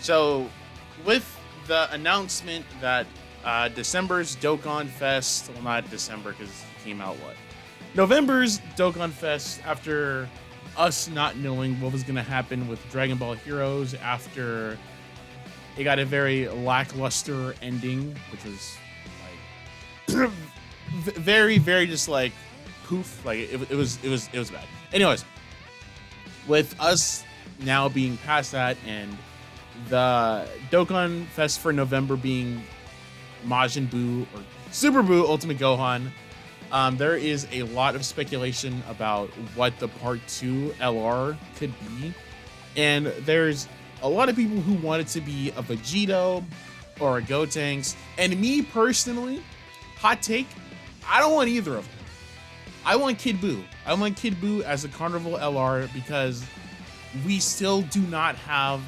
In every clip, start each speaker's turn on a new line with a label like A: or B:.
A: So, with the announcement that December's Dokkan Fest, well, not December because it came out what? November's Dokkan Fest, after us not knowing what was going to happen with Dragon Ball Heroes after it got a very lackluster ending, which was like very, very just like poof. Like it was bad. Anyways, with us now being past that and the Dokkan Fest for November being Majin Buu or Super Buu Ultimate Gohan, there is a lot of speculation about what the Part 2 LR could be. And there's a lot of people who want it to be a Vegito or a Gotenks. And me personally, hot take, I don't want either of them. I want Kid Buu. I want Kid Buu as a Carnival LR because we still do not have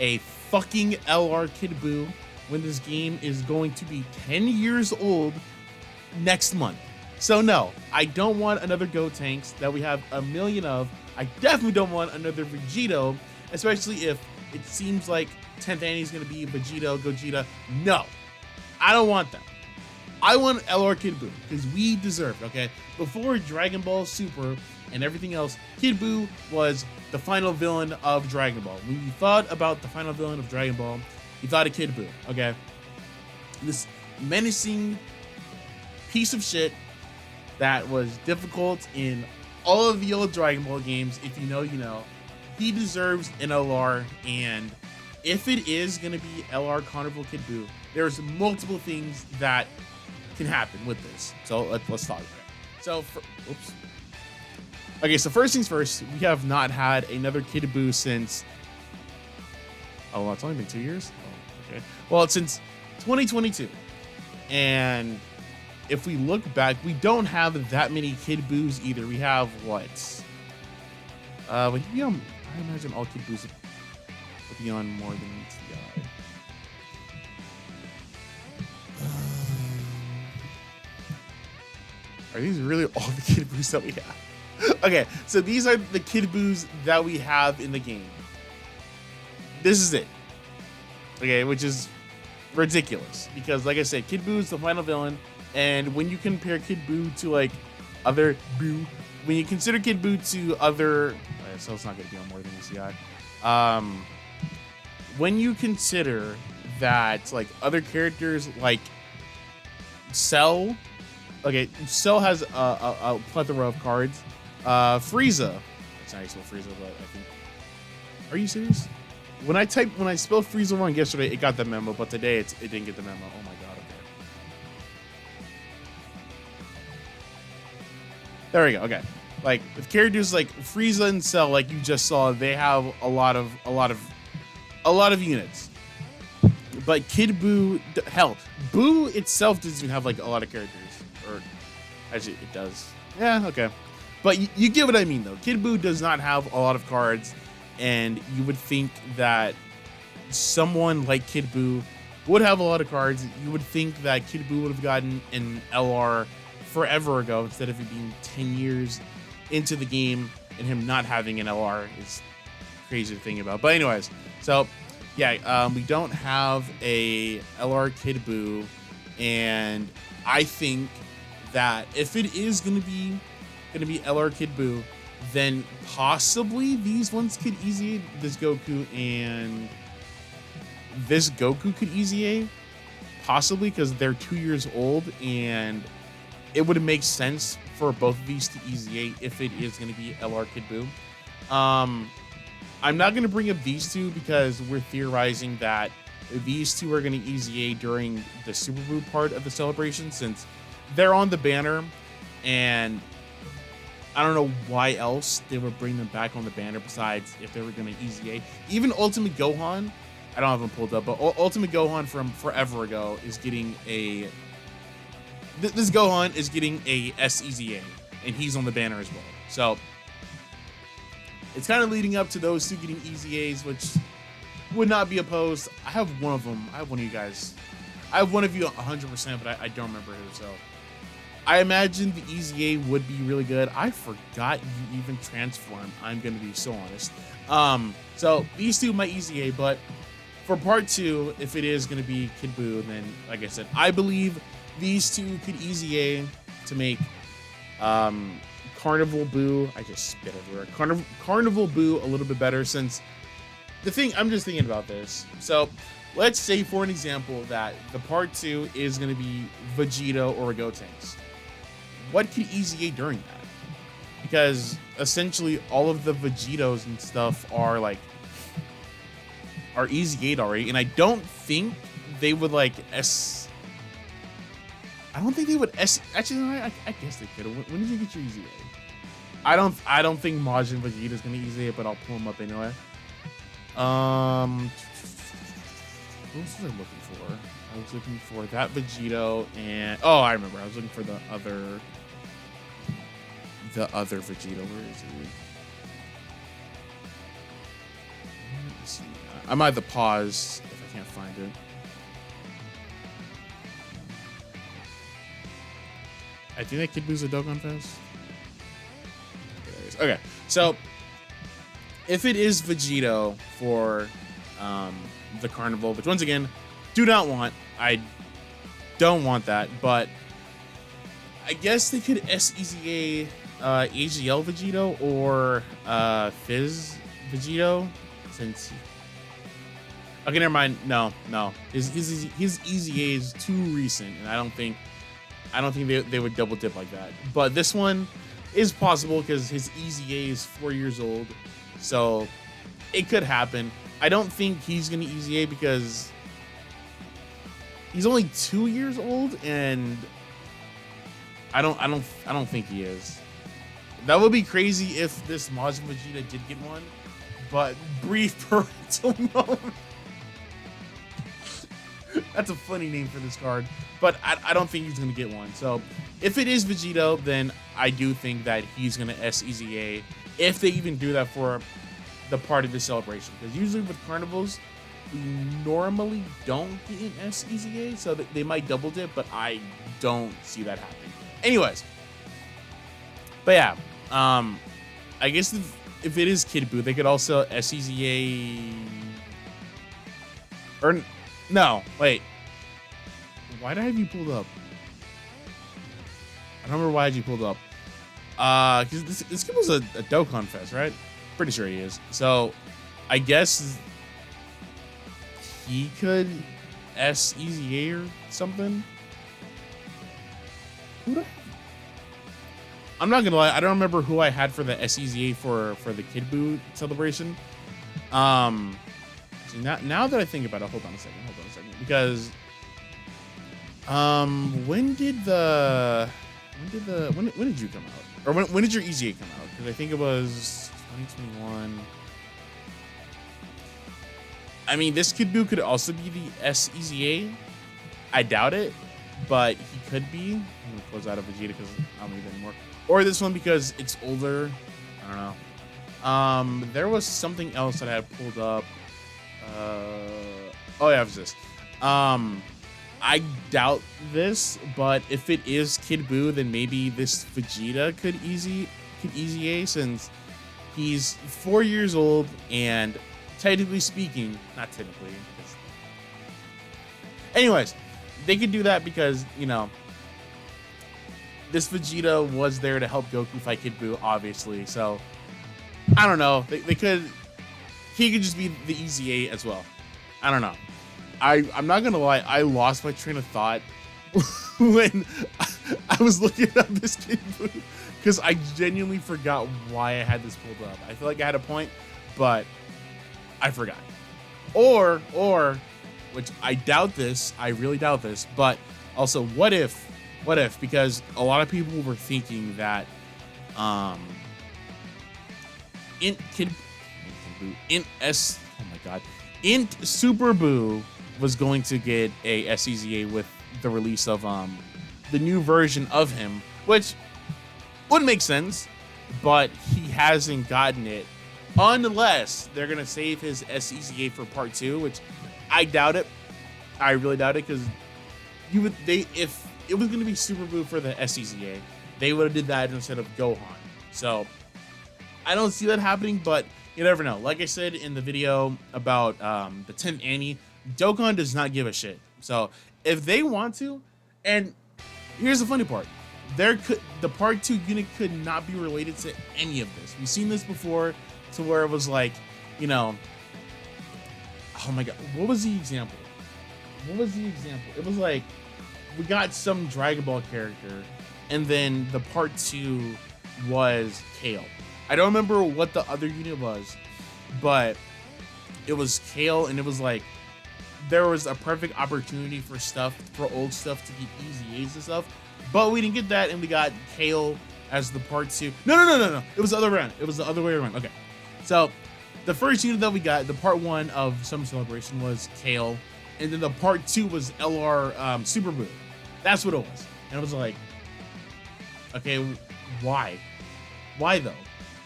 A: a fucking LR Kid Buu when this game is going to be 10 years old next month. So no, I don't want another Gotenks that we have a million of. I definitely don't want another Vegito, especially if it seems like 10th Annie is going to be Vegito, Gogeta. No, I don't want that. I want LR Kid Buu because we deserve it, okay? Before Dragon Ball Super and everything else, Kid Buu was the final villain of Dragon Ball. When you thought about the final villain of Dragon Ball, you thought of Kid Buu, okay? This menacing piece of shit that was difficult in all of the old Dragon Ball games. If you know, you know. He deserves an LR, and if it is going to be LR Carnival Kid Buu, there's multiple things that can happen with this. So let's talk about it. So, okay, so first things first, we have not had another Kid Buu since, well, it's only been 2 years? Oh, okay. Well, it's since 2022. And if we look back, we don't have that many Kid Buus either. We have what? I imagine all Kid Buus would be on more than TI. Are these really all the Kid Buus that we have? Okay, so these are the Kid Buus that we have in the game. This is it. Okay, which is ridiculous because, like I said, Kid Buu is the final villain, and when you compare Kid Buu to like other Buu, when you consider Kid Buu to other, so it's not going to be on more than ECI. When you consider that like other characters like Cell, okay, Cell has a plethora of cards. Frieza, it's not actually Frieza, but I think. Are you serious? When I spelled Frieza wrong yesterday, it got the memo, but today it didn't get the memo. Oh my god. Okay. There we go. Okay. Like with characters like Frieza and Cell, like you just saw, they have a lot of units. But Kid Buu, hell, Buu itself doesn't even have like a lot of characters. Or actually, it does. Yeah, okay. But you get what I mean, though. Kid Buu does not have a lot of cards, and you would think that someone like Kid Buu would have a lot of cards. You would think that Kid Buu would have gotten an LR forever ago instead of it being 10 years into the game and him not having an LR is crazy to think about. But anyways, so yeah, we don't have a LR Kid Buu, and I think that if it is gonna be LR Kid Buu, then possibly these ones could easy this Goku, and this Goku could easy possibly because they're 2 years old, and it would make sense for both of these to easy if it is going to be LR Kid Buu. I'm not going to bring up these two because we're theorizing that these two are going to easy during the Super Buu part of the celebration since they're on the banner, and I don't know why else they would bring them back on the banner besides if they were going to easy. Even Ultimate Gohan, I don't have them pulled up, but Ultimate Gohan from forever ago is getting a... This Gohan is getting a SEZA, and he's on the banner as well. So it's kind of leading up to those two getting EZAs, which would not be opposed. I have one of them. I have one of you guys. I have one of you 100%, but I don't remember who. So I imagine the EZA would be really good. I forgot you even transform. I'm going to be so honest. So these two might EZA, but for part 2, if it is going to be Kid Buu, then like I said, I believe these two could easy A to make Carnival Buu. I just spit everywhere. Carnival Buu a little bit better, since the thing, I'm just thinking about this. So let's say, for an example, that the part 2 is going to be Vegito or Gotenks. What could easy A during that? Because essentially all of the Vegitos and stuff are easy 8 already, and I don't think they would I don't think they would actually, I guess they could. When did you get your easy 8? I don't think Majin Vegeta's gonna easy 8, but I'll pull him up anyway. What was I looking for? I was looking for that Vegito, and I remember. I was looking for the other Vegito. Where is he? Let's see. I might have to pause if I can't find it. I think that Kid Buu's a Dokkan Fest. Okay, so if it is Vegito for the Carnival, which once again, do not want. I don't want that, but I guess they could SEZA AGL Vegito or Fizz Vegito, since. Okay, never mind. No. His easy A is too recent, and I don't think they would double dip like that. But this one is possible because his easy A is 4 years old, so it could happen. I don't think he's gonna easy A because he's only 2 years old, and I don't think he is. That would be crazy if this Majin Vegeta did get one, but brief parental moment. That's a funny name for this card, but I don't think he's going to get one. So if it is Vegito, then I do think that he's going to SEZA, if they even do that for the part of the celebration. Because usually with carnivals, we normally don't get an SEZA, so they might double dip, but I don't see that happening. Anyways, but yeah, I guess if it is Kid Buu, they could also SEZA, or no, wait. Why did I have you pulled up? I don't remember why I had you pulled up. Because this kid was a Dokkan Fest, right? Pretty sure he is. So, I guess he could SEZA or something. I'm not gonna lie, I don't remember who I had for the SEZA for the Kid Buu celebration. Now that I think about it, hold on a second, because when did you come out, or when did your EZA come out? Because I think it was 2021. I mean, this Kid Buu could also be the SEZA. I doubt it, but he could be. I'm gonna close out of Vegeta because I don't need it anymore. Or this one because it's older. I don't know. There was something else that I had pulled up. Oh yeah, it was this. I doubt this, but if it is Kid Buu, then maybe this Vegeta could easy A, since he's 4 years old, and technically speaking, not technically. Anyways, they could do that because, you know, this Vegeta was there to help Goku fight Kid Buu, obviously. So I don't know. They could. He could just be the easy A as well. I don't know. I'm not gonna lie. I lost my train of thought when I was looking up this Kid Buu, because I genuinely forgot why I had this pulled up. I feel like I had a point, but I forgot. Or, which I doubt this. I really doubt this. But also, what if? Because a lot of people were thinking that Int Super Buu was going to get a SEZA with the release of the new version of him, which would make sense, but he hasn't gotten it unless they're gonna save his SEZA for part 2, which I doubt it. I really doubt it, because if it was gonna be Super Buu for the SEZA, they would have did that instead of Gohan. So I don't see that happening, but You never know. Like I said in the video about the 10th Annie, Dokkan does not give a shit. So if they want to, and here's the funny part, the part 2 unit could not be related to any of this. We've seen this before, to where it was like, you know, oh my god, what was the example? It was like, we got some Dragon Ball character, and then the part 2 was Kale. I don't remember what the other unit was, but it was Kale, and it was like, there was a perfect opportunity for old stuff to get easy A's and stuff, but we didn't get that, and we got Kale as the part 2. No. It was the other way around. It was the other way around. Okay. So the first unit that we got, the part 1 of Summer Celebration, was Kale, and then the part 2 was LR Super Boo. That's what it was. And it was like, okay, why? Why though?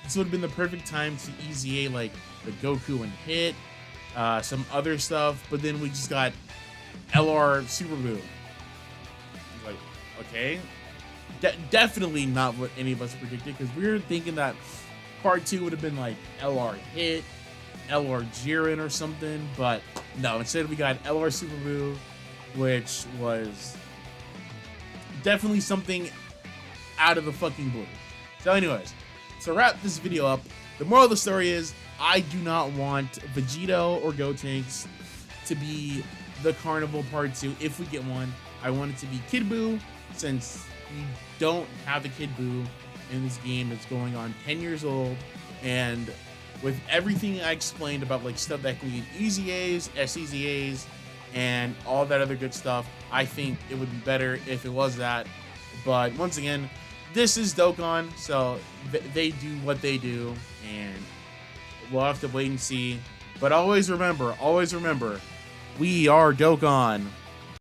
A: This would have been the perfect time to easy A like the Goku and Hit, some other stuff, but then we just got LR Super Boo. Like, okay, definitely not what any of us predicted, because we were thinking that part 2 would have been like LR Hit, LR Jiren or something, but no, instead we got LR Super Boo, which was definitely something out of the fucking blue. So anyways, to wrap this video up, the moral of the story is, I do not want Vegito or Gotenks to be the Carnival Part 2 if we get one. I want it to be Kid Buu, since we don't have the Kid Buu in this game. It's going on 10 years old, and with everything I explained about like stuff that can get easy A's, SEZ A's, and all that other good stuff, I think it would be better if it was that. But once again, this is Dokkan, so they do what they do, and we'll have to wait and see. But always remember, we are Dokkan.